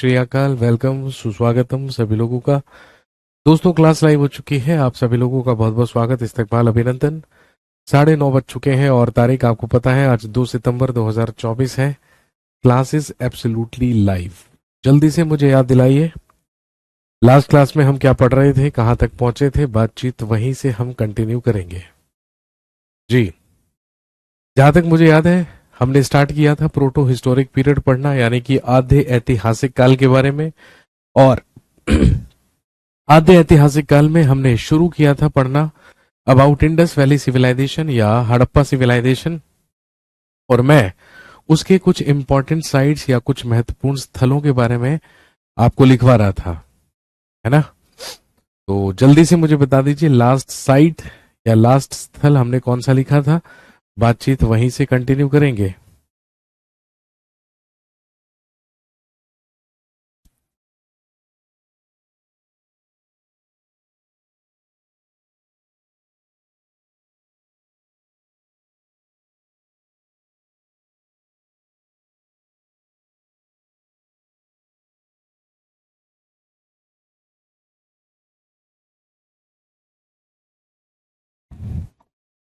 श्री अकाल। वेलकम, सुस्वागतम सभी लोगों का। दोस्तों, क्लास लाइव हो चुकी है। आप सभी लोगों का बहुत बहुत स्वागत, इस्तकबाल, अभिनंदन। 9:30 बज चुके हैं और तारीख आपको पता है, आज 2 सितंबर 2024 है। Class is absolutely live. जल्दी से मुझे याद दिलाइए, लास्ट क्लास में हम क्या पढ़ रहे थे, कहाँ तक पहुंचे थे। बातचीत वहीं से हम कंटिन्यू करेंगे जी। जहां तक मुझे याद है, हमने स्टार्ट किया था प्रोटो हिस्टोरिक पीरियड पढ़ना, यानी कि आधे ऐतिहासिक काल के बारे में। और आधे ऐतिहासिक काल में हमने शुरू किया था पढ़ना अबाउट इंडस वैली सिविलाइजेशन या हड़प्पा सिविलाइजेशन। और मैं उसके कुछ इंपॉर्टेंट साइट्स या कुछ महत्वपूर्ण स्थलों के बारे में आपको लिखवा रहा था, है ना। तो जल्दी से मुझे बता दीजिए, लास्ट साइट या लास्ट स्थल हमने कौन सा लिखा था। बातचीत वहीं से कंटिन्यू करेंगे।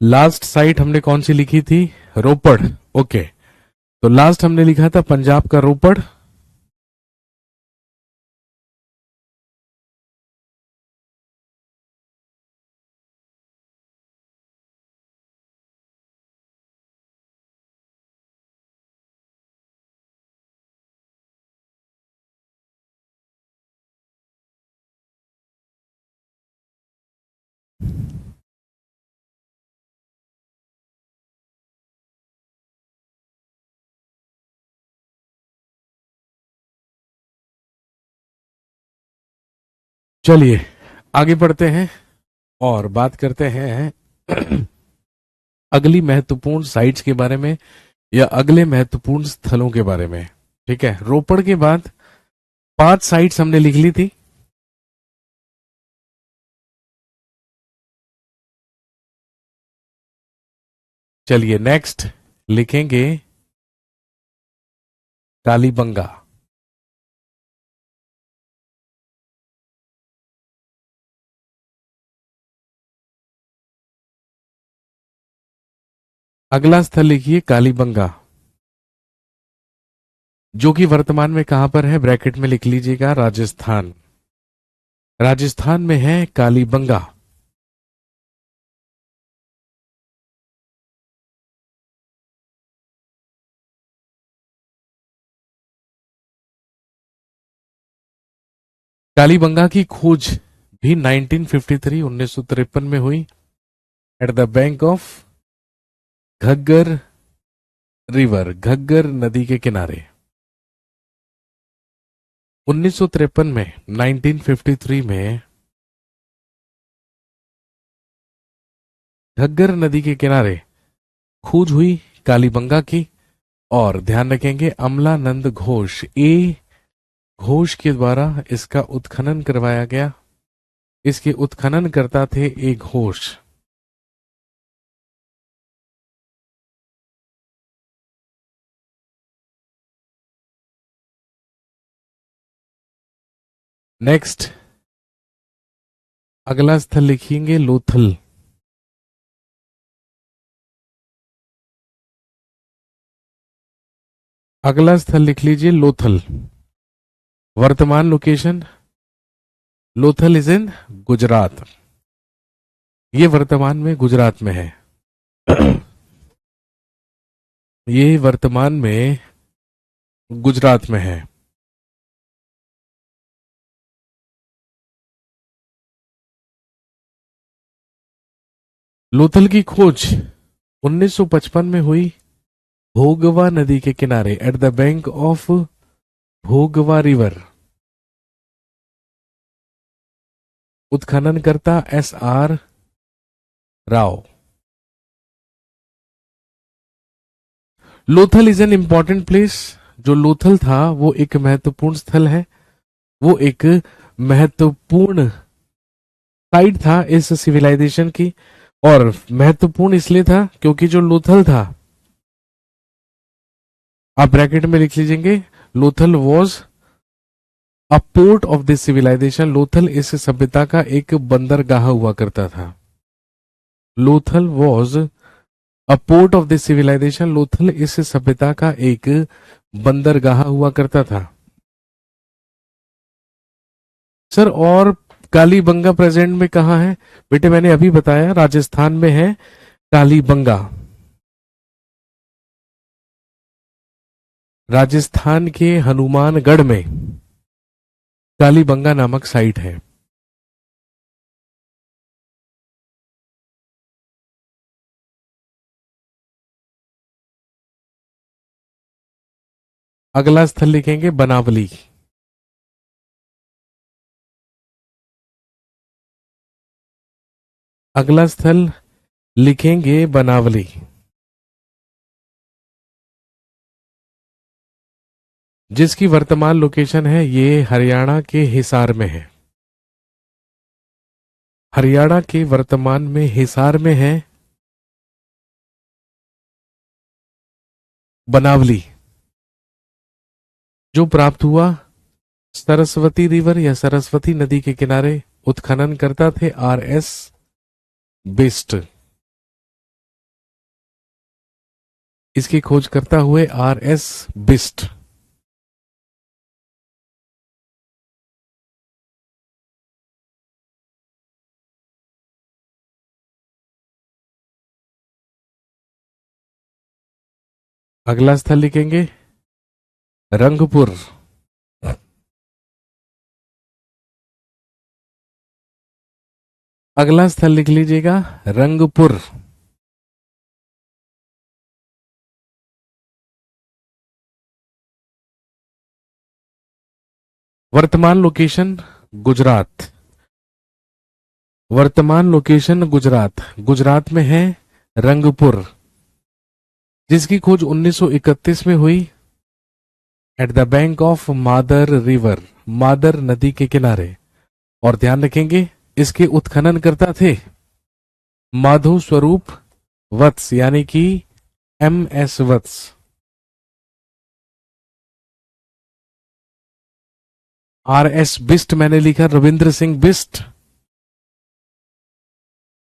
लास्ट साइट हमने कौन सी लिखी थी? रोपड़। ओके, तो लास्ट हमने लिखा था पंजाब का रोपड़। चलिए आगे बढ़ते हैं और बात करते हैं अगली महत्वपूर्ण साइट्स के बारे में या अगले महत्वपूर्ण स्थलों के बारे में। ठीक है, रोपड़ के बाद 5 साइट्स हमने लिख ली थी। चलिए नेक्स्ट लिखेंगे कालीबंगा। अगला स्थल लिखिए कालीबंगा, जो कि वर्तमान में कहां पर है, ब्रैकेट में लिख लीजिएगा, राजस्थान। राजस्थान में है कालीबंगा। कालीबंगा की खोज भी 1953 में हुई eight the bank of Ghaggar river, Ghaggar नदी के किनारे। 1953 में, 1953 में घग्गर नदी के किनारे खोज हुई कालीबंगा की। और ध्यान रखेंगे, अमलानंद घोष, ए घोष के द्वारा इसका उत्खनन करवाया गया। इसके उत्खननकर्ता थे ए घोष। नेक्स्ट अगला स्थल लिखेंगे लोथल। अगला स्थल लिख लीजिए लोथल। वर्तमान location Lothal is in Gujarat. ये वर्तमान में गुजरात में है। ये वर्तमान में गुजरात में है। लोथल की खोज 1955 में हुई भोगवा नदी के किनारे, at the bank of Bhogava river. उत्खननकर्ता SR Rao. Lothal is an important place. जो लोथल था वो एक महत्वपूर्ण स्थल है, वो एक महत्वपूर्ण साइट था इस सिविलाइजेशन की। और महत्वपूर्ण इसलिए था क्योंकि जो लोथल था, आप ब्रैकेट में लिख लीजिएंगे, Lothal was a port of this civilization, Lothal इस सभ्यता का एक बंदरगाह हुआ करता था। Lothal was a port of this civilization, Lothal इस सभ्यता का एक बंदरगाह हुआ करता था। सर और कालीबंगा प्रेजेंट में कहाँ है? बेटे मैंने अभी बताया राजस्थान में है कालीबंगा। राजस्थान के हनुमानगढ़ में कालीबंगा नामक साइट है। अगला स्थल लिखेंगे बनावली। अगला स्थल लिखेंगे बनावली, जिसकी वर्तमान लोकेशन है ये हरियाणा के हिसार में है। हरियाणा के वर्तमान में हिसार में है बनावली, जो प्राप्त हुआ सरस्वती रिवर या सरस्वती नदी के किनारे उत्खनन करता थे आर.एस. बिस्ट। इसकी खोज करता हुए आर.एस. बिस्ट। अगला स्थल लिखेंगे रंगपुर। अगला स्थल लिख लीजिएगा रंगपुर। वर्तमान लोकेशन गुजरात। वर्तमान लोकेशन गुजरात, गुजरात में है रंगपुर, जिसकी खोज 1931 में हुई एट द बैंक ऑफ मादर रिवर, मादर नदी के किनारे। और ध्यान रखेंगे इसके उत्खनन करता थे माधव स्वरूप वत्स, यानी कि एम.एस. वत्स। आर.एस. बिस्ट मैंने लिखा, रविंद्र सिंह बिस्ट।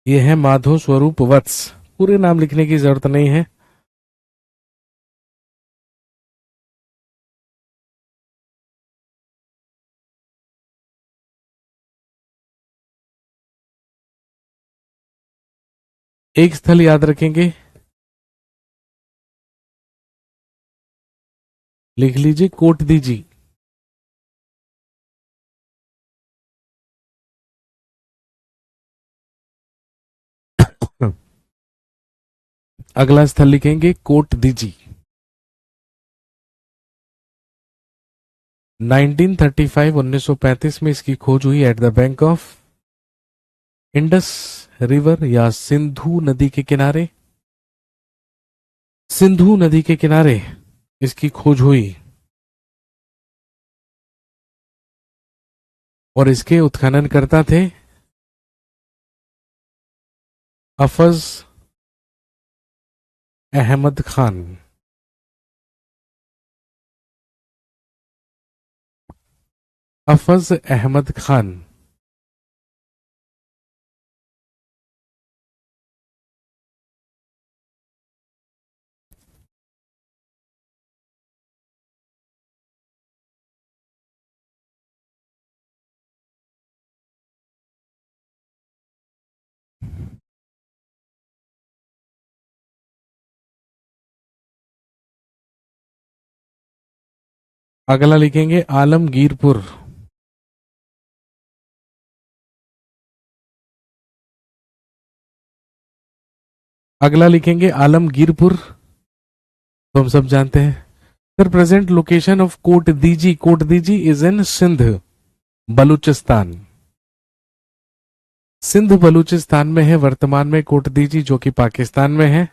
ये है माधव स्वरूप वत्स। पूरे नाम लिखने की जरूरत नहीं है। एक स्थल याद रखेंगे, लिख लीजिए कोटदीजी। अगला स्थल लिखेंगे कोटदीजी। 1935 में इसकी खोज हुई eight the bank of Indus river या सिंधु नदी के किनारे। सिंधु नदी के किनारे इसकी खोज हुई और इसके उत्खनन करता थे हफज अहमद खान। हफज अहमद खान। अगला लिखेंगे आलमगीरपुर। अगला लिखेंगे आलमगीरपुर, तो हम सब जानते हैं। Sir present location of Kot Diji, Kot Diji is in Sindh Balochistan. Sindh Balochistan में है वर्तमान में कोटदीजी, जो कि पाकिस्तान में है।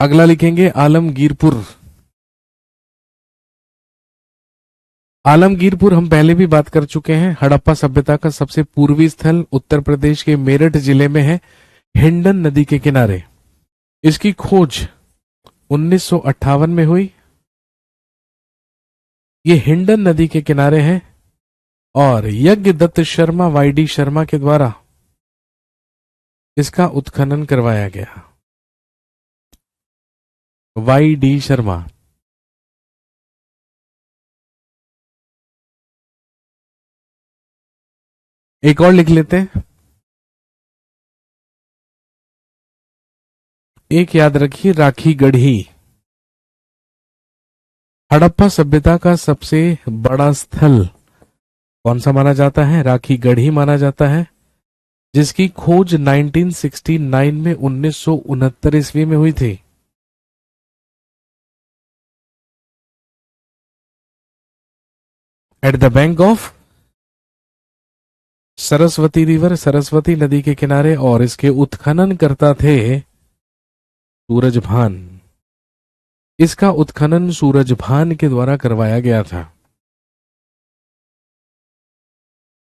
अगला लिखेंगे आलमगीरपुर। आलमगीरपुर हम पहले भी बात कर चुके हैं। हड़प्पा सभ्यता का सबसे पूर्वी स्थल उत्तर प्रदेश के मेरठ जिले में है, हिंडन नदी के किनारे। इसकी खोज 1958 में हुई ये हिंडन नदी के किनारे है और यज्ञ दत्त शर्मा वाईडी शर्मा के द्वारा इसका उत्खनन करवाया गया। वाईडी शर्मा। एक और लिख लेते हैं। एक याद रखिए, राखी गढ़ी। हड़प्पा सभ्यता का सबसे बड़ा स्थल कौन सा माना जाता है? राखी गढ़ी माना जाता है, जिसकी खोज 1969 में 1969 ईस्वी में हुई थी। Eight the bank of Saraswati river, Saraswati नदी के किनारे, और इसके उत्खनन करता थे सूरजभान। इसका उत्खनन सूरजभान के द्वारा करवाया गया था।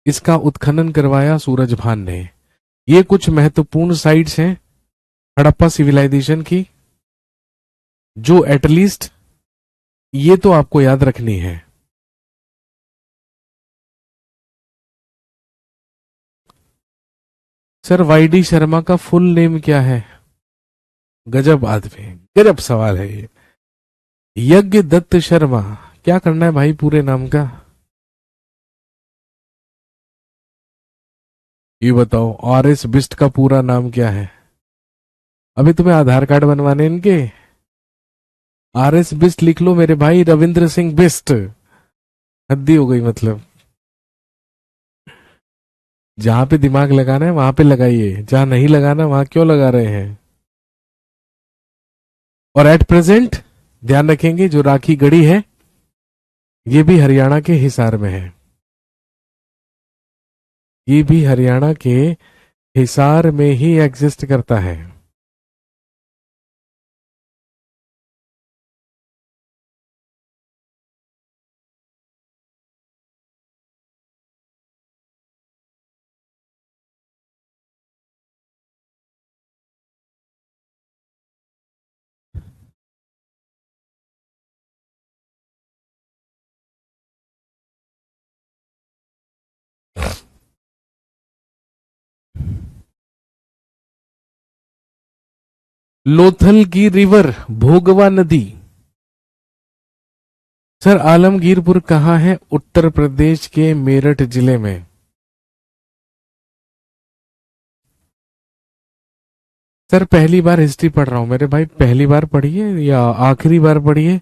इसका उत्खनन करवाया सूरजभान ने। ये कुछ महत्वपूर्ण साइट्स हैं हड़प्पा सिविलाइजेशन की, जो एटलीस्ट ये तो आपको याद रखनी है। सर वाईडी शर्मा का फुल नेम क्या है? गजब आदमी, गजब सवाल है ये। यज्ञ दत्त शर्मा। क्या करना है भाई पूरे नाम का? ये बताओ। आर.एस. बिस्ट का पूरा नाम क्या है? अभी तुम्हें आधार कार्ड बनवाने इनके। आर.एस. बिस्ट लिख लो मेरे भाई, रविंद्र सिंह बिस्ट। हद्दी हो गई मतलब। जहां पे दिमाग लगाना है वहां पे लगाइए, जहां नहीं लगाना वहां क्यों लगा रहे हैं? और एट प्रेजेंट ध्यान रखेंगे, जो राखी गढ़ी है ये भी हरियाणा के हिसार में है। ये भी हरियाणा के हिसार में ही एग्जिस्ट करता है। लोथल की रिवर, भोगवा नदी। सर आलमगीरपुर कहाँ है? उत्तर प्रदेश के मेरठ जिले में। सर पहली बार हिस्ट्री पढ़ रहा हूं मेरे भाई, पहली बार पढ़िए या आखिरी बार पढ़िए,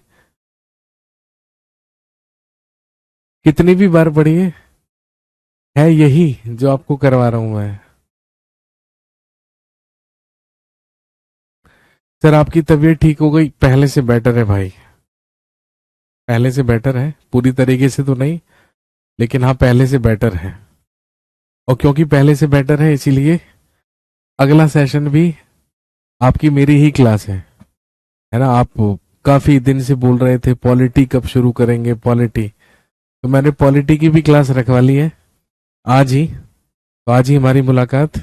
कितनी भी बार पढ़िए, है यही जो आपको करवा रहा हूं मैं। सर आपकी तबीयत ठीक हो गई? पहले से बेटर है भाई, पहले से बेटर है। पूरी तरीके से तो नहीं, लेकिन हाँ पहले से बेटर है। और क्योंकि पहले से बेटर है इसीलिए अगला सेशन भी आपकी मेरी ही क्लास है ना? आप काफी दिन से बोल रहे थे पॉलिटी कब शुरू करेंगे, पॉलिटी, तो मैंने पॉलिटी की भी क्लास रखवा ली है आज ही। तो आज ही हमारी मुलाकात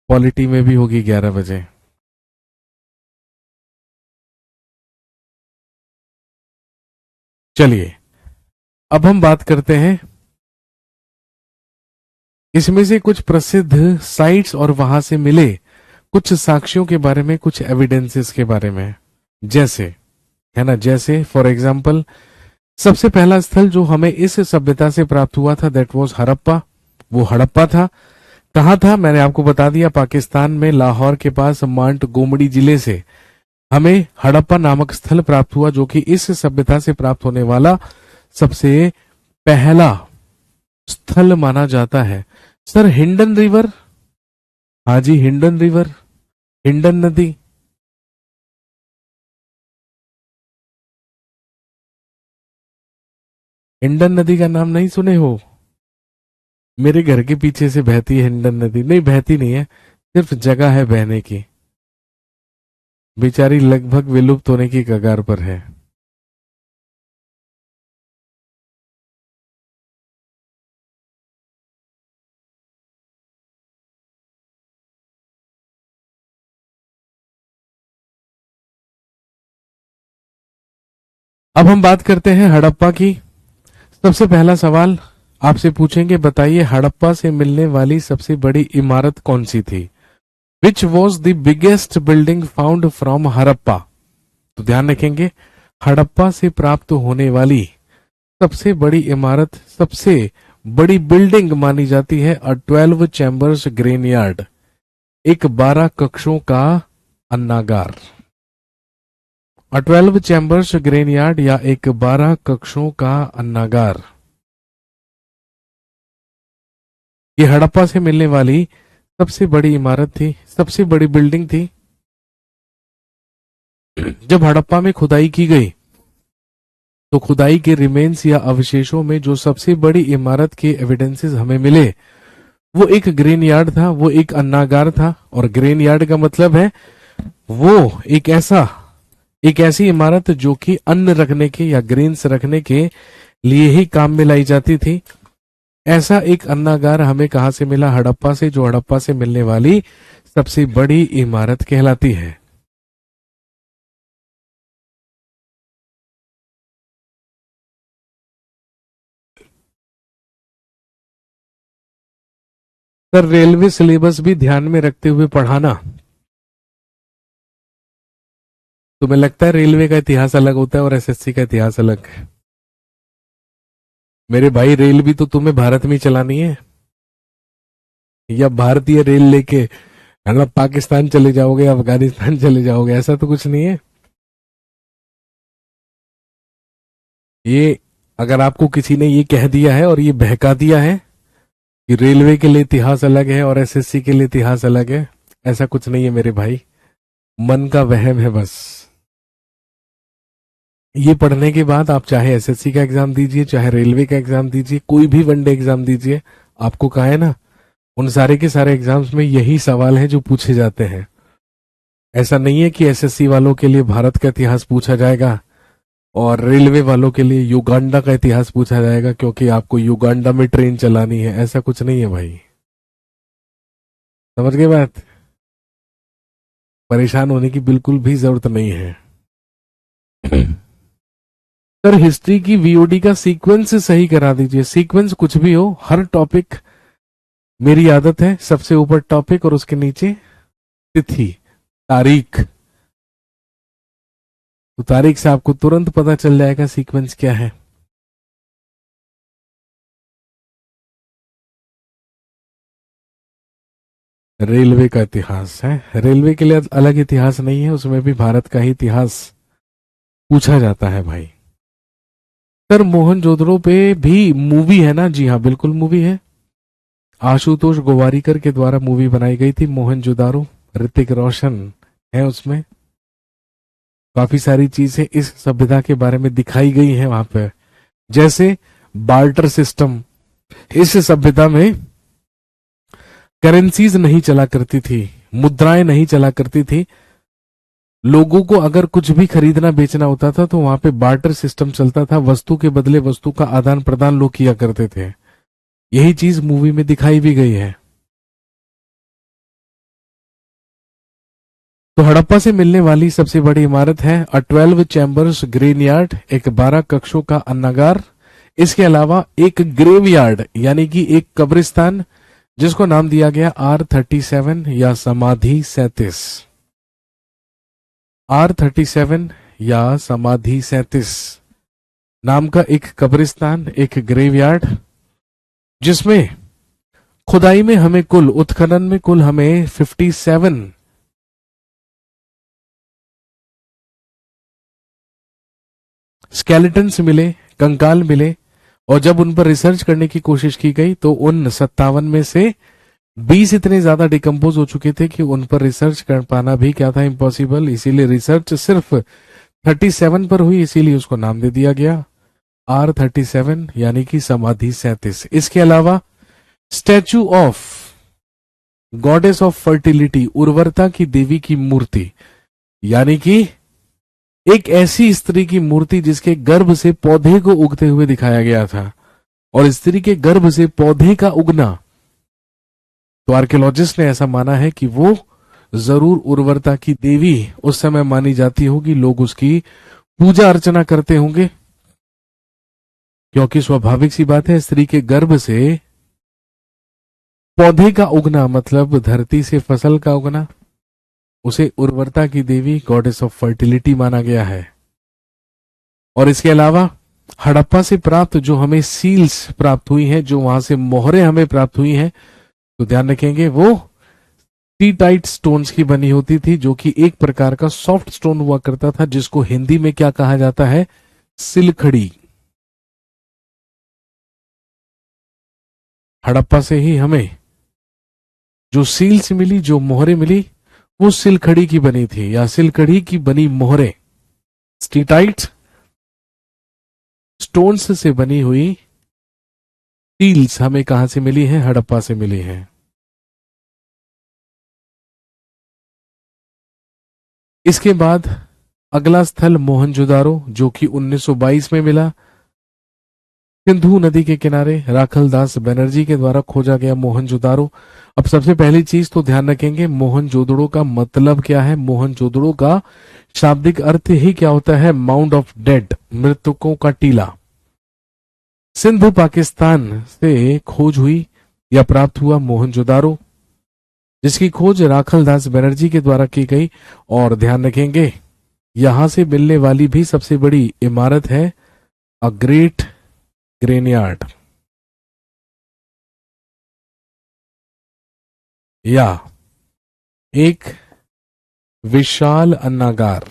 पॉलिटी में भी होगी 11 बजे। चलिए अब हम बात करते हैं इसमें से कुछ प्रसिद्ध साइट्स और वहां से मिले कुछ साक्ष्यों के बारे में, कुछ एविडेंसेस के बारे में। जैसे, है ना, जैसे फॉर एग्जाम्पल सबसे पहला स्थल जो हमें इस सभ्यता से प्राप्त हुआ था दैट वाज हड़प्पा। वो हड़प्पा था। कहाँ था? मैंने आपको बता दिया, पाकिस्तान में लाहौर के पास मांट गोमड़ी जिले से हमें हड़प्पा नामक स्थल प्राप्त हुआ, जो कि इस सभ्यता से प्राप्त होने वाला सबसे पहला स्थल माना जाता है। सर हिंडन रिवर, हाँ जी हिंडन रिवर, हिंडन नदी। हिंडन नदी का नाम नहीं सुने हो? मेरे घर के पीछे से बहती है हिंडन नदी। नहीं बहती नहीं है, सिर्फ जगह है बहने की। बेचारी लगभग विलुप्त होने की कगार पर है। अब हम बात करते हैं हड़प्पा की। सबसे पहला सवाल आपसे पूछेंगे, बताइए हड़प्पा से मिलने वाली सबसे बड़ी इमारत कौन सी थी? Which was the biggest building found from Harappa? तो ध्यान रखेंगे, हड़प्पा से प्राप्त होने वाली सबसे बड़ी इमारत, सबसे बड़ी बिल्डिंग मानी जाती है अ 12 चैम्बर्स ग्रेन यार्ड, एक 12 कक्षों का अन्नागार। अ 12 चैम्बर्स ग्रेन यार्ड या एक 12 कक्षों का अन्नागार, ये हड़प्पा से मिलने वाली सबसे बड़ी इमारत थी, सबसे बड़ी बिल्डिंग थी। जब हड़प्पा में खुदाई की गई तो खुदाई के रिमेन्स या अवशेषों में जो सबसे बड़ी इमारत के एविडेंसेस हमें मिले वो एक ग्रेन यार्ड था, वो एक अन्नागार था। और ग्रेन यार्ड का मतलब है वो एक ऐसी इमारत जो कि अन्न रखने के या ग्रेन्स रखने के लिए ही काम में लाई जाती थी। ऐसा एक अन्नागार हमें कहां से मिला? हड़प्पा से, जो हड़प्पा से मिलने वाली सबसे बड़ी इमारत कहलाती है। सर, रेलवे सिलेबस भी ध्यान में रखते हुए पढ़ाना। तुम्हें लगता है रेलवे का इतिहास अलग होता है और एसएससी का इतिहास अलग है? मेरे भाई, रेल भी तो तुम्हें भारत में ही चलानी है, या भारतीय रेल लेके मतलब पाकिस्तान चले जाओगे, अफगानिस्तान चले जाओगे? ऐसा तो कुछ नहीं है। ये अगर आपको किसी ने ये कह दिया है और ये बहका दिया है कि रेलवे के लिए इतिहास अलग है और एसएससी के लिए इतिहास अलग है, ऐसा कुछ नहीं है मेरे भाई, मन का वहम है बस। ये पढ़ने के बाद आप चाहे एसएससी का एग्जाम दीजिए, चाहे रेलवे का एग्जाम दीजिए, कोई भी वनडे एग्जाम दीजिए, आपको कहा है ना, उन सारे के सारे एग्जाम्स में यही सवाल है जो पूछे जाते हैं। ऐसा नहीं है कि एसएससी वालों के लिए भारत का इतिहास पूछा जाएगा और रेलवे वालों के लिए युगांडा का इतिहास पूछा जाएगा क्योंकि आपको युगांडा में ट्रेन चलानी है। ऐसा कुछ नहीं है भाई, समझ गए बात? परेशान होने की बिल्कुल भी जरूरत नहीं है। सर, हिस्ट्री की वीओडी का सीक्वेंस सही करा दीजिए। सीक्वेंस कुछ भी हो, हर टॉपिक, मेरी आदत है सबसे ऊपर टॉपिक और उसके नीचे तिथि, तारीख। तो तारीख से आपको तुरंत पता चल जाएगा सीक्वेंस क्या है। रेलवे का इतिहास है, रेलवे के लिए अलग इतिहास नहीं है, उसमें भी भारत का ही इतिहास पूछा जाता है भाई। सर, मोहनजोदड़ो पे भी मूवी है ना? जी हाँ, बिल्कुल मूवी है। आशुतोष गोवारिकर के द्वारा मूवी बनाई गई थी मोहनजोदारो, ऋतिक रोशन है उसमें। काफी सारी चीजें इस सभ्यता के बारे में दिखाई गई हैं वहां पर, जैसे बार्टर सिस्टम। इस सभ्यता में करेंसीज नहीं चला करती थी, मुद्राएं नहीं चला करती थी। लोगों को अगर कुछ भी खरीदना बेचना होता था तो वहां पे बार्टर सिस्टम चलता था, वस्तु के बदले वस्तु का आदान प्रदान लोग किया करते थे। यही चीज मूवी में दिखाई भी गई है। तो हड़प्पा से मिलने वाली सबसे बड़ी इमारत है अ 12 चैम्बर्स ग्रेन यार्ड, एक 12 कक्षों का अन्नागार। इसके अलावा एक ग्रेव यार्ड यानी कि एक कब्रिस्तान, जिसको नाम दिया गया R37 या समाधि 37। R37 या समाधि 37 नाम का एक कब्रिस्तान, एक ग्रेवयार्ड, जिसमें खुदाई में हमें कुल, उत्खनन में कुल हमें 57 स्केलेटन्स मिले, कंकाल मिले। और जब उन पर रिसर्च करने की कोशिश की गई तो उन 57 में से 20 इतने ज्यादा डिकम्पोज हो चुके थे कि उन पर रिसर्च कर पाना भी क्या था, इम्पॉसिबल। इसीलिए रिसर्च सिर्फ 37 पर हुई, इसीलिए उसको नाम दे दिया गया R37 यानी कि समाधि 37। इसके अलावा statue of goddess of fertility, उर्वरता की देवी की मूर्ति, यानी कि एक ऐसी स्त्री की मूर्ति जिसके गर्भ से पौधे को उगते हुए दिखाया गया था। और स्त्री के गर्भ से पौधे का उगना, तो आर्कियोलॉजिस्ट ने ऐसा माना है कि वो जरूर उर्वरता की देवी उस समय मानी जाती होगी, लोग उसकी पूजा अर्चना करते होंगे। क्योंकि स्वाभाविक सी बात है, स्त्री के गर्भ से पौधे का उगना मतलब धरती से फसल का उगना, उसे उर्वरता की देवी, गॉडेस ऑफ फर्टिलिटी माना गया है। और इसके अलावा हड़प्पा से प्राप्त जो हमें सील्स प्राप्त हुई हैं, जो वहां से मोहरें हमें प्राप्त हुई हैं, तो ध्यान रखेंगे वो टी-टाइट स्टोन्स की बनी होती थी, जो कि एक प्रकार का सॉफ्ट स्टोन हुआ करता था, जिसको हिंदी में क्या कहा जाता है, सिलखड़ी। हड़प्पा से ही हमें जो सील्स मिली, जो मोहरें मिली, वो सिलखड़ी की बनी थी, या सिलखड़ी की बनी मोहरें, स्टीटाइट स्टोन्स से बनी हुई सील्स हमें कहां से मिली हैं, हड़प्पा से मिली हैं। इसके बाद अगला स्थल मोहनजोदारो, जो कि 1922 में मिला। सिंधु नदी के किनारे राखलदास बनर्जी के द्वारा खोजा गया मोहनजोदारो। अब सबसे पहली चीज तो ध्यान रखेंगे, मोहनजोदड़ो का मतलब क्या है। मोहनजोदड़ो का शाब्दिक अर्थ ही क्या होता है, माउंड ऑफ डेड, मृतकों का टीला। सिंध पाकिस्तान से खोज हुई या प्राप्त हुआ मोहनजोदारो, जिसकी खोज राखलदास बनर्जी के द्वारा की गई। और ध्यान रखेंगे, यहां से मिलने वाली भी सबसे बड़ी इमारत है अ ग्रेट ग्रेनयार्ड, या एक विशाल अन्नागार।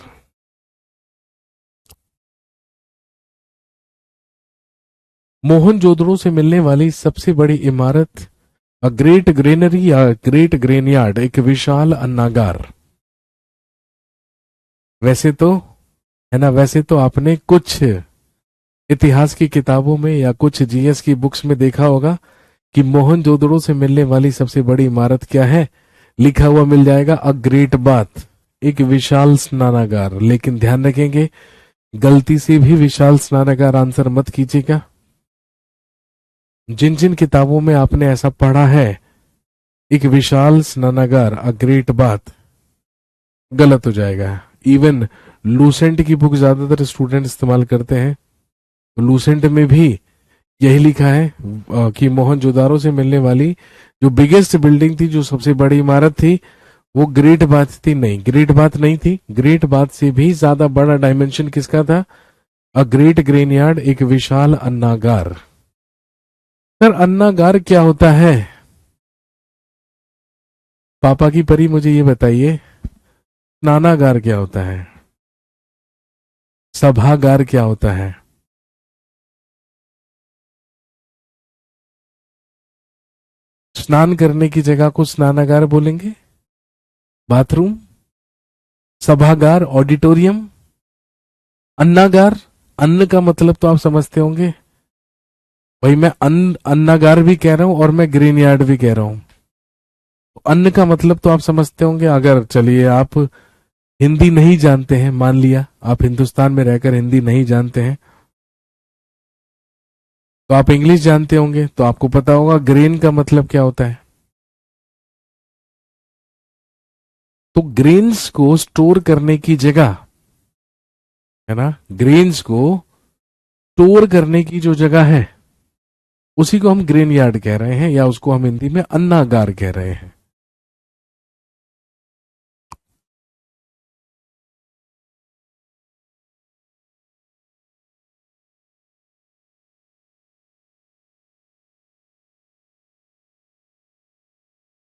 मोहनजोदड़ो से मिलने वाली सबसे बड़ी इमारत अ ग्रेट ग्रेनरी या ग्रेट ग्रेनयार्ड, एक विशाल अन्नागार। वैसे तो है ना, वैसे तो आपने कुछ इतिहास की किताबों में या कुछ जीएस की बुक्स में देखा होगा कि मोहनजोदड़ो से मिलने वाली सबसे बड़ी इमारत क्या है, लिखा हुआ मिल जाएगा अ ग्रेट बाथ, एक विशाल स्नानागार। लेकिन ध्यान रखेंगे, गलती से भी विशाल स्नानागार आंसर मत कीजिएगा। जिन जिन किताबों में आपने ऐसा पढ़ा है, एक विशाल स्नानागार अ ग्रेट बाथ, गलत हो जाएगा। इवन लूसेंट की बुक ज्यादातर स्टूडेंट इस्तेमाल करते हैं, लूसेंट में भी यही लिखा है कि मोहनजोदारो से मिलने वाली जो बिगेस्ट बिल्डिंग थी, जो सबसे बड़ी इमारत थी, वो ग्रेट बाथ थी। नहीं, ग्रेट बाथ नहीं थी, ग्रेट बाथ से भी ज्यादा बड़ा डायमेंशन किसका था, अ ग्रेट ग्रेनयार्ड, एक विशाल अन्नागार। सर अन्नागार क्या होता है, पापा की परी मुझे ये बताइए, स्नानागार क्या होता है, सभागार क्या होता है। स्नान करने की जगह को स्नानागार बोलेंगे, बाथरूम, सभागार, ऑडिटोरियम, अन्नागार। अन्न का मतलब तो आप समझते होंगे भाई, मैं अन्नागार भी कह रहा हूं और मैं ग्रीन यार्ड भी कह रहा हूं। अन्न का मतलब तो आप समझते होंगे। अगर चलिए आप हिंदी नहीं जानते हैं, मान लिया आप हिंदुस्तान में रहकर हिंदी नहीं जानते हैं, तो आप इंग्लिश जानते होंगे, तो आपको पता होगा ग्रेन का मतलब क्या होता है। तो ग्रेन्स को स्टोर करने की जगह है ना, ग्रेन्स को स्टोर करने की जो जगह है, उसी को हम ग्रेन यार्ड कह रहे हैं, या उसको हम हिंदी में अन्नागार कह रहे हैं।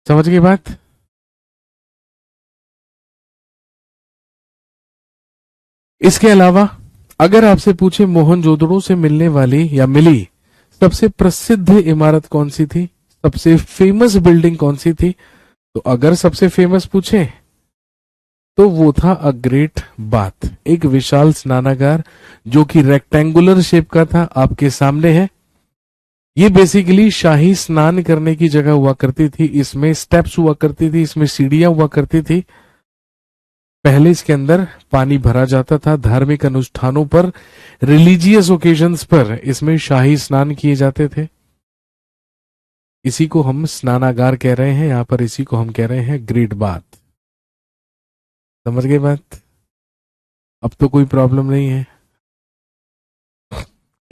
समझ गई बात। इसके अलावा अगर आपसे पूछे मोहनजोदड़ो से मिलने वाली या मिली सबसे प्रसिद्ध इमारत कौन सी थी, सबसे फेमस बिल्डिंग कौन सी थी, तो अगर सबसे फेमस पूछे तो वो था अ ग्रेट बाथ, एक विशाल स्नानागार जो कि रेक्टेंगुलर शेप का था, आपके सामने है। ये बेसिकली शाही स्नान करने की जगह हुआ करती थी, इसमें स्टेप्स हुआ करती थी, इसमें सीढ़ियां हुआ करती थी। पहले इसके अंदर पानी भरा जाता था, धार्मिक अनुष्ठानों पर, रिलीजियस ओकेजन्स पर इसमें शाही स्नान किए जाते थे। इसी को हम स्नानागार कह रहे हैं, यहां पर इसी को हम कह रहे हैं ग्रेट बाथ। समझ गए बात, अब तो कोई प्रॉब्लम नहीं है।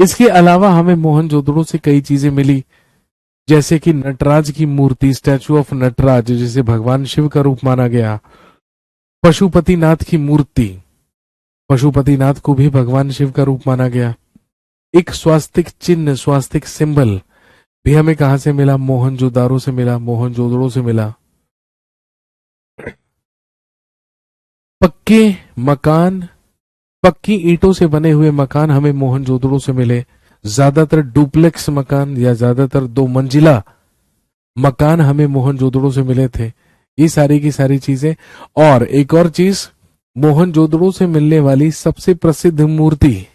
इसके अलावा हमें मोहनजोदड़ो से कई चीजें मिली, जैसे कि नटराज की मूर्ति, स्टैचू ऑफ नटराज, जिसे भगवान शिव का रूप माना गया। पशुपतिनाथ की मूर्ति, पशुपतिनाथ को भी भगवान शिव का रूप माना गया। एक स्वास्तिक चिन्ह, स्वास्तिक सिंबल भी हमें कहां से मिला? मोहनजोदारो से मिला, मोहनजोदड़ो से मिला। पक्के मकान, पक्की ईंटों से बने हुए मकान हमें मोहनजोदड़ो से मिले। ज्यादातर डुप्लेक्स मकान या ज्यादातर 2 मंजिला मकान हमें मोहनजोदड़ो से मिले थे। ये सारी की सारी चीजें। और एक और चीज, मोहनजोदड़ो से मिलने वाली सबसे प्रसिद्ध मूर्ति,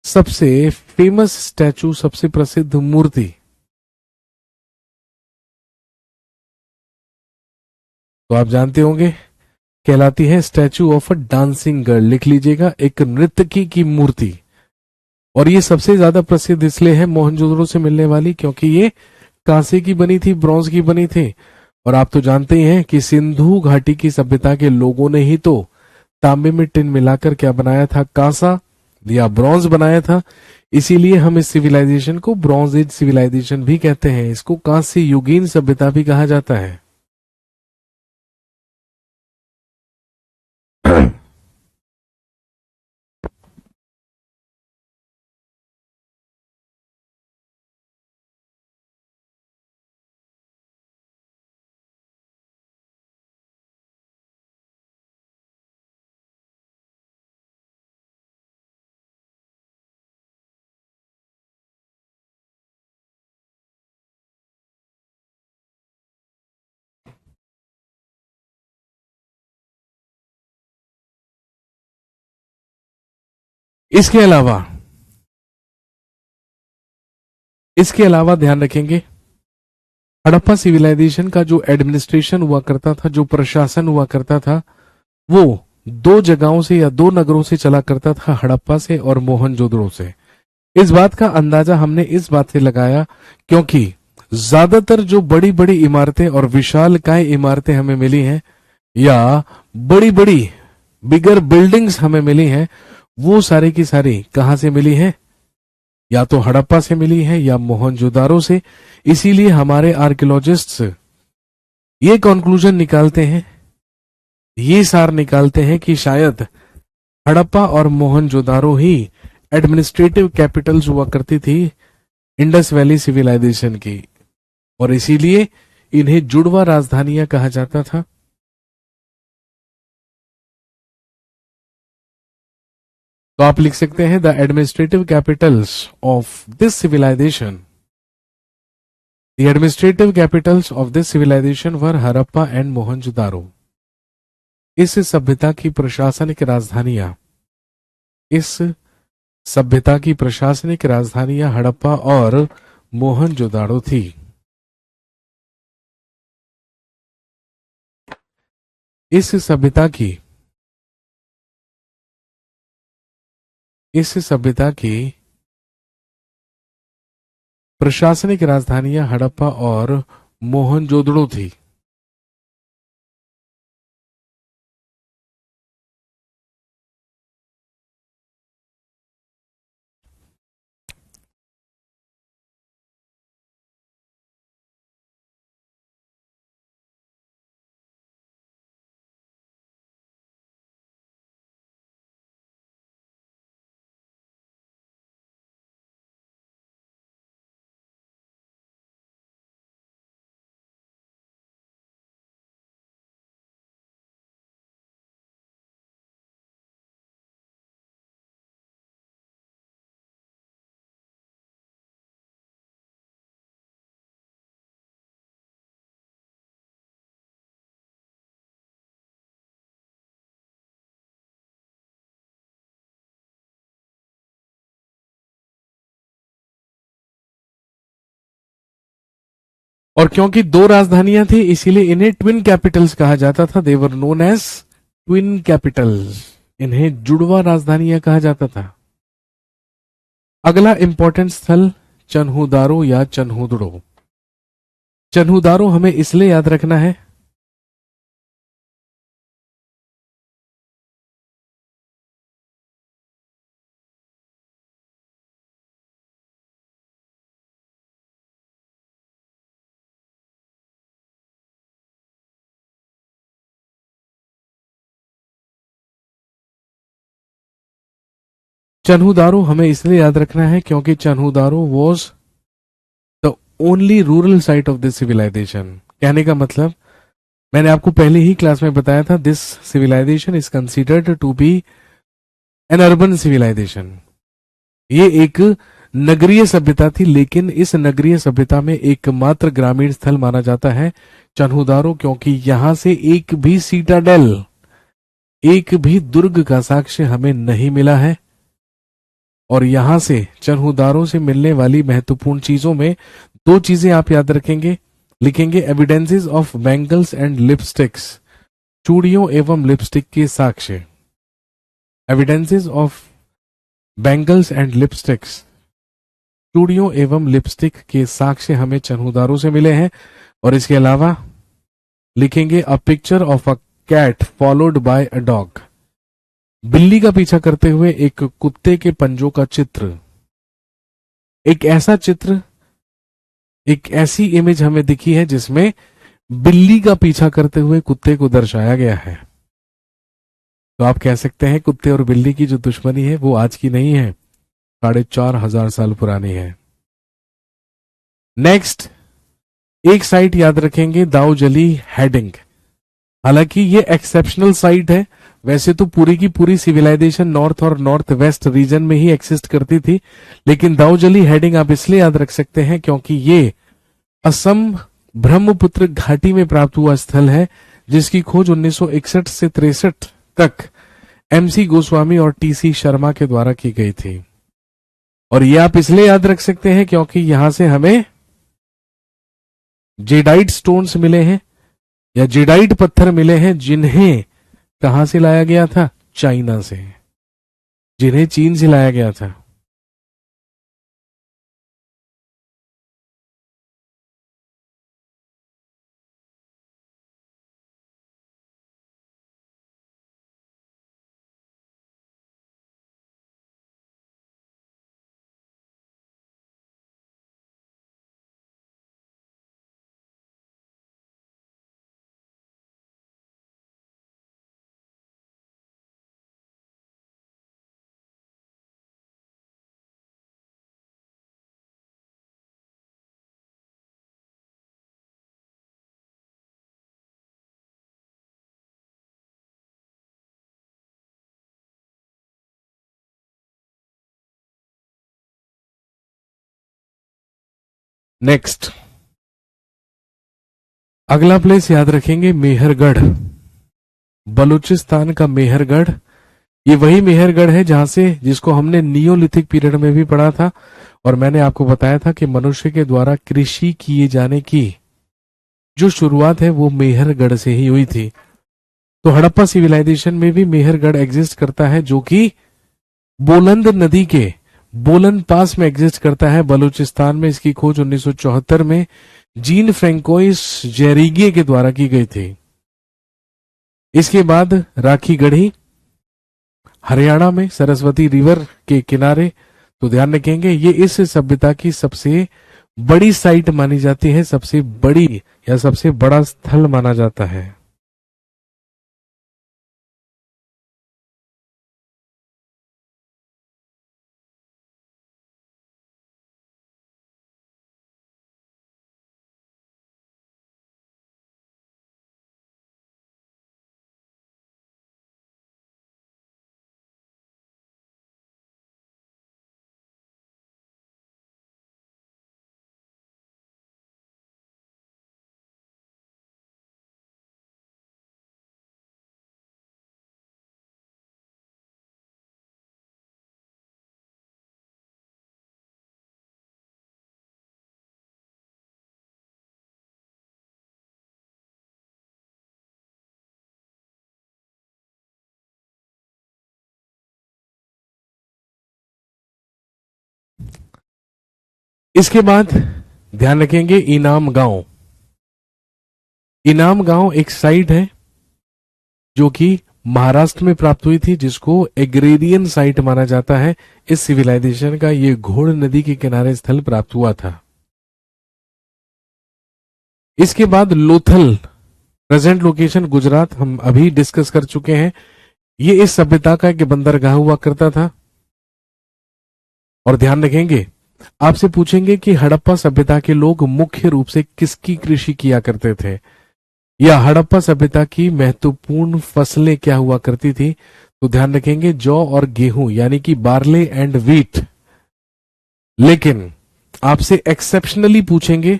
सबसे फेमस स्टैचू, सबसे प्रसिद्ध मूर्ति, तो आप जानते होंगे, कहलाती है statue of a dancing girl. लिख लीजिएगा, एक नर्तकी की मूर्ति। और ये सबसे ज्यादा प्रसिद्ध इसलिए है मोहनजोदड़ो से मिलने वाली, क्योंकि ये कांसे की बनी थी, ब्रॉन्ज की बनी थी। और आप तो जानते ही हैं कि सिंधु घाटी की सभ्यता के लोगों ने ही तो तांबे में टिन मिलाकर क्या बनाया था? कांसा या ब्रॉन्ज बनाया था। इसीलिए हम इस सिविलाइजेशन को ब्रॉन्ज एज सिविलाइजेशन भी कहते हैं। इसको कांस्य युगीन सभ्यता भी कहा जाता है। इसके अलावा, इसके अलावा ध्यान रखेंगे, हड़प्पा सिविलाइजेशन का जो एडमिनिस्ट्रेशन हुआ करता था, जो प्रशासन हुआ करता था, वो 2 जगहों से या 2 नगरों से चला करता था, हड़प्पा से और मोहनजोदड़ो से। इस बात का अंदाजा हमने इस बात से लगाया क्योंकि ज्यादातर जो बड़ी बड़ी इमारतें और विशालकाय इमारतें हमें मिली हैं, या बड़ी बड़ी बिगर बिल्डिंग्स हमें मिली हैं, वो सारी की सारी कहां से मिली हैं? या तो हड़प्पा से मिली है या मोहनजोदारो से। इसीलिए हमारे आर्कियोलॉजिस्ट्स ये कंक्लूजन निकालते हैं, ये सार निकालते हैं कि शायद हड़प्पा और मोहनजोदारो ही एडमिनिस्ट्रेटिव कैपिटल्स हुआ करती थी इंडस वैली सिविलाइजेशन की। और इसीलिए इन्हें जुड़वा राजधानियां कहा जाता था। तो आप लिख सकते हैं, the administrative capitals of this civilisation, the administrative capitals of this civilisation were Harappa and Mohenjodaro. इस सभ्यता की प्रशासनिक राजधानियां, इस सभ्यता की प्रशासनिक राजधानियां हड़प्पा और मोहनजोदाड़ो थी। इस सभ्यता की, इस सभ्यता की प्रशासनिक राजधानियां हड़प्पा और मोहनजोदड़ो थी। और क्योंकि 2 राजधानियां थी, इसीलिए इन्हें ट्विन कैपिटल्स कहा जाता था। देवर नोन एज ट्विन कैपिटल्स। इन्हें जुड़वा राजधानियां कहा जाता था। अगला इंपॉर्टेंट स्थल चन्हुदारो या चन्हुदड़ो। चन्हुदारो हमें इसलिए याद रखना है, चन्हूदारो हमें इसलिए याद रखना है क्योंकि Chanhudaro was the only rural site of this civilization. कहने का मतलब मैंने आपको पहले ही क्लास में बताया था, this civilisation is considered to be an urban civilisation. ये एक नगरीय सभ्यता थी, लेकिन इस नगरीय सभ्यता में एकमात्र ग्रामीण स्थल माना जाता है चन्हूदारो, क्योंकि यहां से एक भी सीटाडेल, एक भी दुर्ग का साक्ष्य हमें नहीं मिला है। और यहां से चन्हूदारो से मिलने वाली महत्वपूर्ण चीजों में दो चीजें आप याद रखेंगे, लिखेंगे, evidences of bangles and lipsticks, चूड़ियों एवं लिपस्टिक के साक्ष्य। Evidences of bangles and lipsticks, चूड़ियों एवं लिपस्टिक के साक्ष्य हमें चन्हूदारो से मिले हैं। और इसके अलावा लिखेंगे a picture of a cat followed by a dog, बिल्ली का पीछा करते हुए एक कुत्ते के पंजों का चित्र। एक ऐसा चित्र, एक ऐसी इमेज हमें दिखी है जिसमें बिल्ली का पीछा करते हुए कुत्ते को दर्शाया गया है। तो आप कह सकते हैं कुत्ते और बिल्ली की जो दुश्मनी है वो आज की नहीं है, 4,500 साल पुरानी है। नेक्स्ट, एक साइट याद रखेंगे, दाऊजली हेडिंग। हालांकि ये एक्सेप्शनल साइट है, वैसे तो पूरी की पूरी सिविलाइजेशन नॉर्थ और नॉर्थ वेस्ट रीजन में ही एक्सिस्ट करती थी, लेकिन दाऊजली हेडिंग आप इसलिए याद रख सकते हैं क्योंकि ये असम ब्रह्मपुत्र घाटी में प्राप्त हुआ स्थल है, जिसकी खोज 1961 से 63 तक एमसी गोस्वामी और टीसी शर्मा के द्वारा की गई थी। और ये आप इसलिए याद रख सकते हैं क्योंकि यहां से हमें जेडाइट स्टोन्स मिले हैं या जेडाइट पत्थर मिले हैं, जिन्हें कहां से लाया गया था? चाइना से, जिन्हें चीन से लाया गया था। नेक्स्ट, अगला प्लेस याद रखेंगे, मेहरगढ़। बलूचिस्तान का मेहरगढ़, ये वही मेहरगढ़ है जहां से, जिसको हमने नियोलिथिक पीरियड में भी पढ़ा था, और मैंने आपको बताया था कि मनुष्य के द्वारा कृषि किए जाने की जो शुरुआत है वो मेहरगढ़ से ही हुई थी। तो हड़प्पा सिविलाइजेशन में भी मेहरगढ़ एग्जिस्ट करता है, जो कि बोलंद नदी के बोलन पास में एग्जिस्ट करता है बलूचिस्तान में। इसकी खोज 1974 में जीन फ्रेंकोइस जेरिगे के द्वारा की गई थी। इसके बाद राखी गढ़ी, हरियाणा में सरस्वती रिवर के किनारे। तो ध्यान रखेंगे ये इस सभ्यता की सबसे बड़ी साइट मानी जाती है, सबसे बड़ी या सबसे बड़ा स्थल माना जाता है। इसके बाद ध्यान रखेंगे इनाम गांव। इनाम गांव एक साइट है जो कि महाराष्ट्र में प्राप्त हुई थी, जिसको एग्रेरियन साइट माना जाता है। इस सिविलाइजेशन का ये घोड़ नदी के किनारे स्थल प्राप्त हुआ था। इसके बाद लोथल, प्रेजेंट लोकेशन गुजरात, हम अभी डिस्कस कर चुके हैं। ये इस सभ्यता का एक बंदरगाह हुआ करता था। और ध्यान रखेंगे आपसे पूछेंगे कि हड़प्पा सभ्यता के लोग मुख्य रूप से किसकी कृषि किया करते थे, या हड़प्पा सभ्यता की महत्वपूर्ण फसलें क्या हुआ करती थी। तो ध्यान रखेंगे जौ और गेहूं यानी कि बार्ले एंड व्हीट। लेकिन आपसे एक्सेप्शनली पूछेंगे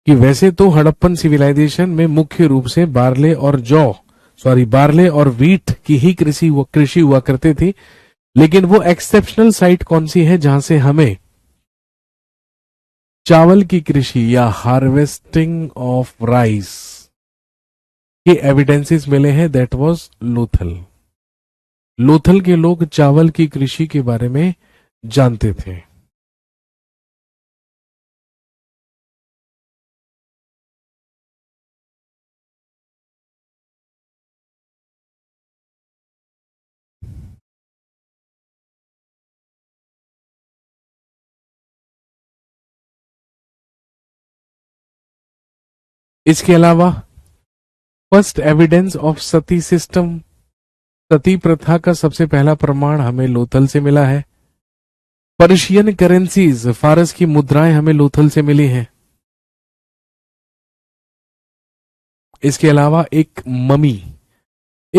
कि वैसे तो हड़प्पन सिविलाइजेशन में मुख्य रूप से बार्ले और व्हीट की ही कृषि हुआ करती थी, लेकिन वो एक्सेप्शनल साइट कौन सी है जहां से हमें चावल की कृषि या हार्वेस्टिंग ऑफ राइस के एविडेंसेस मिले हैं, दैट वाज लोथल। लोथल के लोग चावल की कृषि के बारे में जानते थे। इसके अलावा first evidence of sati system, sati प्रथा का सबसे पहला प्रमाण हमें लोथल से मिला है। पर्शियन करेंसीज, फारस की मुद्राएं हमें लोथल से मिली हैं। इसके अलावा एक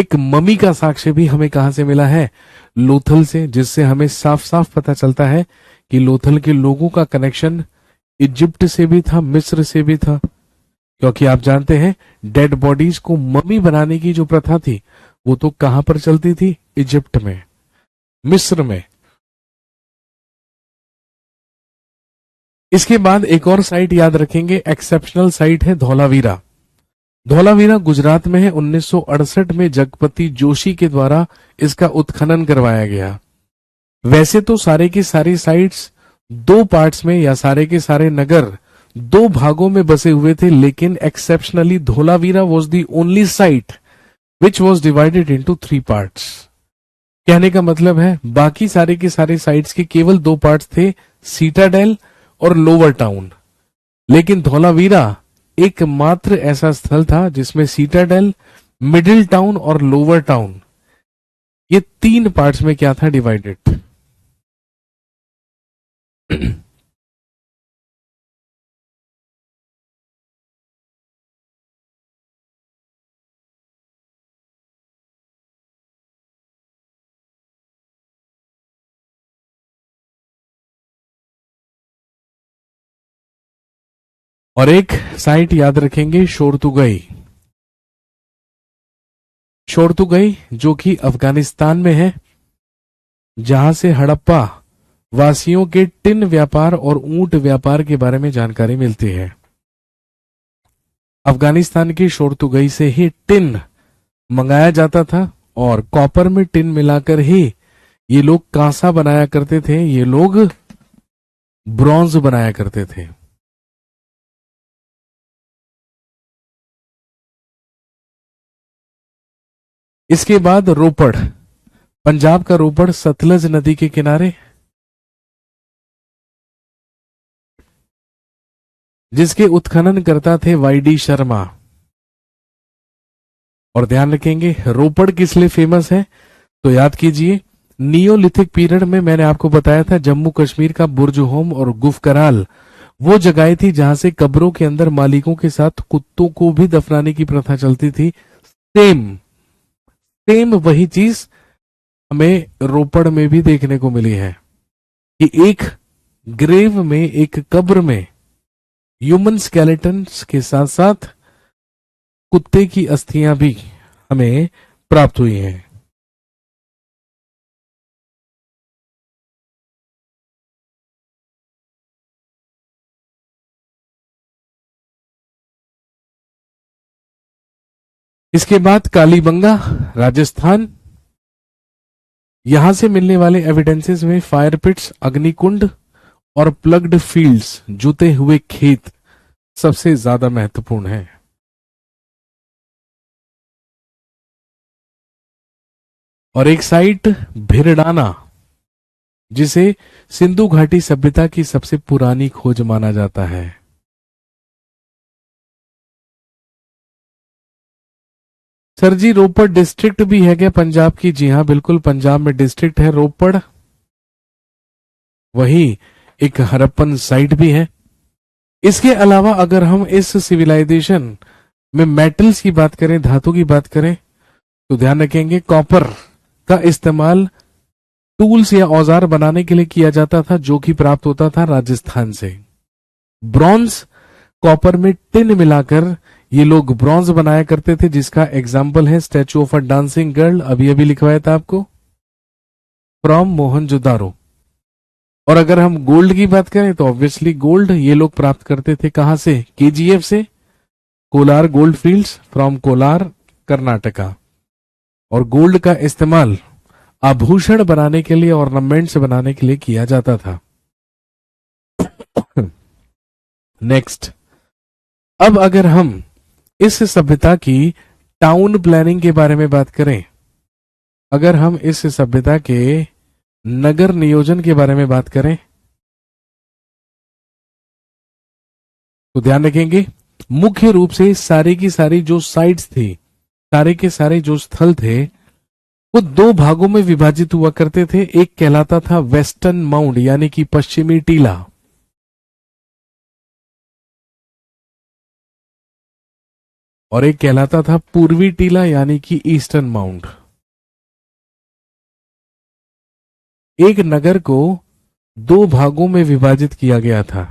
ममी का साक्ष्य भी हमें कहां से मिला है, लोथल से, जिससे हमें साफ साफ पता चलता है कि लोथल के लोगों का कनेक्शन इजिप्ट से भी था, मिस्र से भी था, क्योंकि आप जानते हैं डेड बॉडीज को ममी बनाने की जो प्रथा थी वो तो कहां पर चलती थी, इजिप्ट में, मिस्र में। इसके बाद एक और साइट याद रखेंगे, एक्सेप्शनल साइट है धौलावीरा। धौलावीरा गुजरात में है। 1968 में जगपति जोशी के द्वारा इसका उत्खनन करवाया गया। वैसे तो सारे की सारी साइट्स दो पार्ट्स में या सारे के सारे नगर दो भागों में बसे हुए थे, लेकिन exceptionally Dholavira was the only site which was divided into 3 parts. कहने का मतलब है बाकी सारे के सारे साइट्स के केवल 2 पार्ट्स थे, सीटाडेल और लोअर टाउन, लेकिन धौलावीरा एकमात्र ऐसा स्थल था जिसमें सीटाडेल, मिडिल टाउन और लोअर टाउन ये 3 पार्ट्स में क्या था, डिवाइडेड। और एक साइट याद रखेंगे, शोरतुगई। शोरतुगई जो कि अफगानिस्तान में है, जहां से हड़प्पा वासियों के टिन व्यापार और ऊंट व्यापार के बारे में जानकारी मिलती है। अफगानिस्तान की शोरतुगई से ही टिन मंगाया जाता था और कॉपर में टिन मिलाकर ही ये लोग कांसा बनाया करते थे, ये लोग ब्रॉन्ज बनाया करते थे। इसके बाद रोपड़, पंजाब का रोपड़ सतलज नदी के किनारे, जिसके उत्खनन करता थे वाईडी शर्मा। और ध्यान रखेंगे रोपड़ किस लिए फेमस है, तो याद कीजिए नियोलिथिक पीरियड में मैंने आपको बताया था जम्मू कश्मीर का बुर्ज होम और गुफकराल वो जगह थी जहां से कब्रों के अंदर मालिकों के साथ कुत्तों को भी दफनाने की प्रथा चलती थी। सेम वही चीज हमें रोपड़ में भी देखने को मिली है कि एक ग्रेव में, एक कब्र में ह्यूमन स्केलेटन्स के साथ साथ कुत्ते की अस्थियां भी हमें प्राप्त हुई हैं। इसके बाद कालीबंगा, राजस्थान, यहां से मिलने वाले एविडेंसेस में फायर पिट्स, अग्निकुंड और प्लग्ड फील्ड्स, जुते हुए खेत सबसे ज्यादा महत्वपूर्ण है। और एक साइट भिरडाना, जिसे सिंधु घाटी सभ्यता की सबसे पुरानी खोज माना जाता है। सर जी रोपड़ डिस्ट्रिक्ट भी है क्या पंजाब की? जी हां बिल्कुल, पंजाब में डिस्ट्रिक्ट है रोपड़। वही एक हड़प्पन साइट भी है। इसके अलावा अगर हम इस सिविलाइजेशन में मेटल्स की बात करें, धातु की बात करें, तो ध्यान रखेंगे कॉपर का इस्तेमाल टूल्स या औजार बनाने के लिए किया जाता था, जो कि प्राप्त होता था राजस्थान से। ब्रॉन्ज, कॉपर में टिन मिलाकर ये लोग ब्रॉन्ज बनाया करते थे, जिसका एग्जाम्पल है statue of a dancing girl, अभी अभी लिखवाया था आपको, फ्रॉम मोहनजोदारो। और अगर हम गोल्ड की बात करें तो ऑब्वियसली गोल्ड ये लोग प्राप्त करते थे कहां से? केजीएफ से, Kolar gold fields from Kolar, Karnataka. और गोल्ड का इस्तेमाल आभूषण बनाने के लिए, ऑर्नामेंट्स बनाने के लिए किया जाता था। नेक्स्ट, अब अगर हम इस सभ्यता की टाउन प्लानिंग के बारे में बात करें, अगर हम इस सभ्यता के नगर नियोजन के बारे में बात करें, तो ध्यान रखेंगे मुख्य रूप से सारी की सारी जो साइट्स थी, सारे के सारे जो स्थल थे, वो दो भागों में विभाजित हुआ करते थे। एक कहलाता था वेस्टर्न माउंड यानी कि पश्चिमी टीला, और एक कहलाता था पूर्वी टीला यानी कि ईस्टर्न माउंड। एक नगर को दो भागों में विभाजित किया गया था।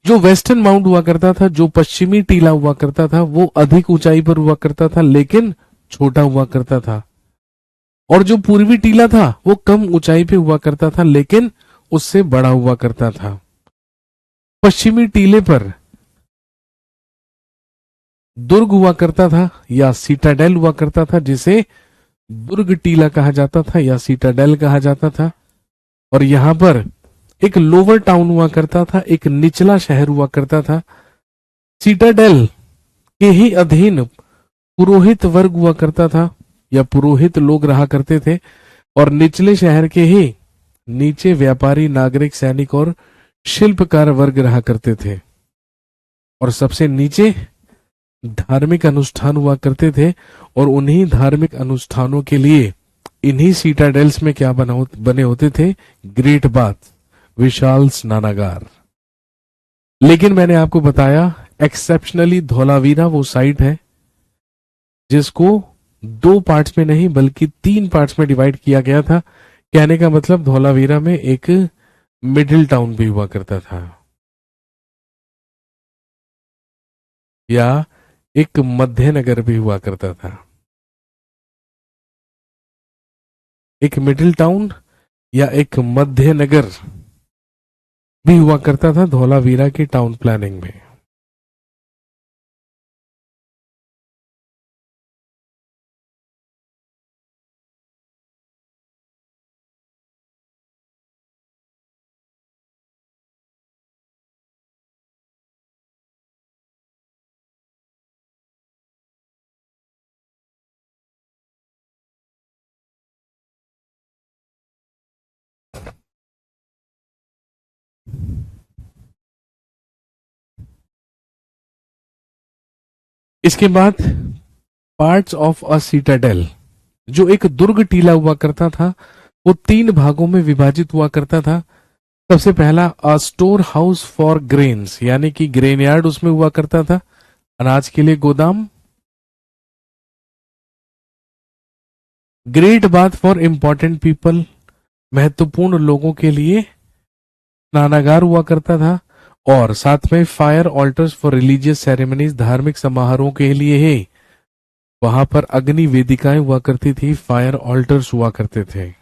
जो वेस्टर्न माउंट हुआ करता था, जो पश्चिमी टीला हुआ करता था, वो अधिक ऊंचाई पर हुआ करता था लेकिन छोटा हुआ करता था। और जो पूर्वी टीला था वो कम ऊंचाई पे हुआ करता था लेकिन उससे बड़ा हुआ करता था। पश्चिमी टीले पर दुर्ग हुआ करता था या सीटाडेल हुआ करता था, जिसे दुर्ग टीला कहा जाता था या सीटाडेल कहा जाता था। और यहां पर एक लोअर टाउन हुआ करता था, एक निचला शहर हुआ करता था। सीटाडेल के ही अधीन पुरोहित वर्ग हुआ करता था या पुरोहित लोग रहा करते थे, और निचले शहर के ही नीचे व्यापारी, नागरिक, सैनिक और शिल्पकार वर्ग रहा करते थे। और सबसे नीचे धार्मिक अनुष्ठान हुआ करते थे, और उन्हीं धार्मिक अनुष्ठानों के लिए इन्हीं सीटाडेल्स में क्या बने होते थे? ग्रेट बाथ, विशाल स्नानागार। लेकिन मैंने आपको बताया एक्सेप्शनली धौलावीरा वो साइट है जिसको दो पार्ट्स में नहीं बल्कि तीन पार्ट्स में डिवाइड किया गया था। कहने का मतलब धौलावीरा में एक मिडिल टाउन भी हुआ करता था या एक मध्य नगर भी हुआ करता था। एक मिडिल टाउन या एक मध्य नगर भी हुआ करता था धौलावीरा की टाउन प्लानिंग में। इसके बाद पार्ट्स ऑफ अ सीटाडेल, जो एक दुर्ग टीला हुआ करता था, वो तीन भागों में विभाजित हुआ करता था। सबसे पहला अ स्टोर हाउस फॉर ग्रेन्स यानी कि ग्रेन यार्ड उसमें हुआ करता था, अनाज के लिए गोदाम। Great bath for important people, महत्वपूर्ण लोगों के लिए स्नानागार हुआ करता था। और साथ में fire alters for religious ceremonies, धार्मिक समारोह के लिए ही वहां पर अग्नि वेदिकाएं हुआ करती थी, फायर ऑल्टर्स हुआ करते थे।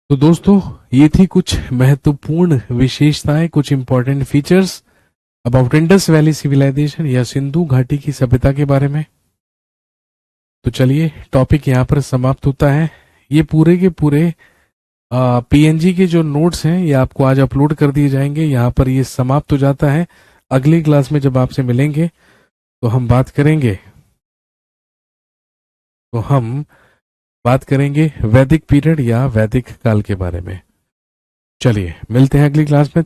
तो दोस्तों ये थी कुछ महत्वपूर्ण विशेषताएं, कुछ important features about Indus Valley civilisation या सिंधु घाटी की सभ्यता के बारे में। तो चलिए टॉपिक यहाँ पर समाप्त होता है। ये पूरे के पूरे पीएनजी के जो नोट्स हैं ये आपको आज अपलोड कर दिए जाएंगे। यहाँ पर ये समाप्त हो जाता है। अगली क्लास में जब आपसे मिलेंगे तो हम बात करेंगे वैदिक पीरियड या वैदिक काल के बारे में। चलिए मिलते हैं अगली क्लास में।